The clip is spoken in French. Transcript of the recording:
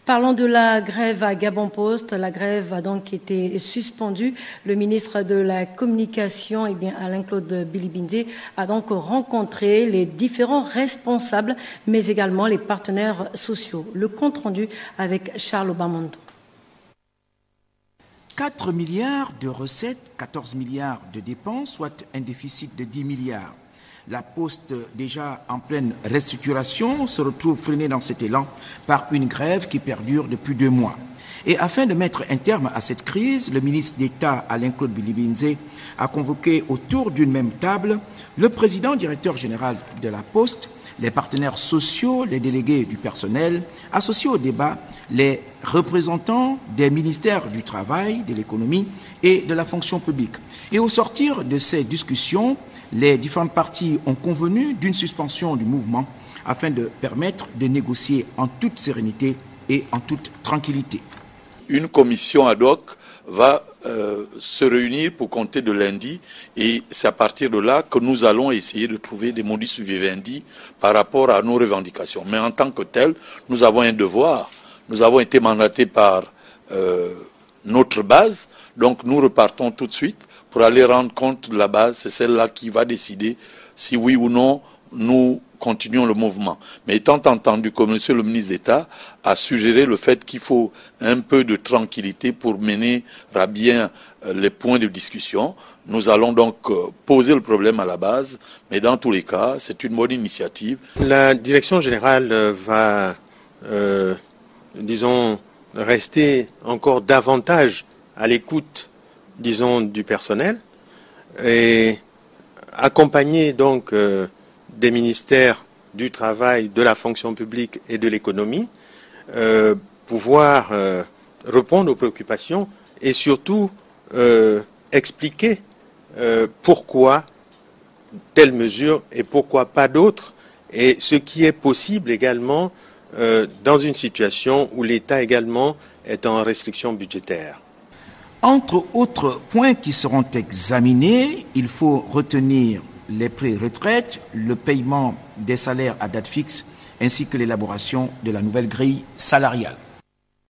Parlons de la grève à Gabon Post. La grève a donc été suspendue. Le ministre de la Communication, Alain-Claude Bilibindi, a donc rencontré les différents responsables, mais également les partenaires sociaux. Le compte rendu avec Charles Obamondo. 4 milliards de recettes, 14 milliards de dépenses, soit un déficit de 10 milliards. La Poste, déjà en pleine restructuration, se retrouve freinée dans cet élan par une grève qui perdure depuis 2 mois. Et afin de mettre un terme à cette crise, le ministre d'État Alain-Claude Bilibindi a convoqué autour d'une même table le président directeur général de la Poste, les partenaires sociaux, les délégués du personnel, associés au débat, les représentants des ministères du Travail, de l'Économie et de la fonction publique. Et au sortir de ces discussions, les différentes parties ont convenu d'une suspension du mouvement afin de permettre de négocier en toute sérénité et en toute tranquillité. Une commission ad hoc va se réunir pour compter de lundi et c'est à partir de là que nous allons essayer de trouver des modus vivendi par rapport à nos revendications. Mais en tant que tel, nous avons un devoir. Nous avons été mandatés par notre base, donc nous repartons tout de suite pour aller rendre compte de la base. C'est celle-là qui va décider si oui ou non nous continuons le mouvement. Mais étant entendu que monsieur le ministre d'État a suggéré le fait qu'il faut un peu de tranquillité pour mener à bien les points de discussion, nous allons donc poser le problème à la base, mais dans tous les cas, c'est une bonne initiative. La direction générale va, disons, rester encore davantage à l'écoute, disons, du personnel et accompagner donc des ministères du travail, de la fonction publique et de l'économie, pouvoir répondre aux préoccupations et surtout expliquer pourquoi telle mesure et pourquoi pas d'autres, et ce qui est possible également dans une situation où l'État également est en restriction budgétaire. Entre autres points qui seront examinés, il faut retenir les pré-retraites, le paiement des salaires à date fixe, ainsi que l'élaboration de la nouvelle grille salariale.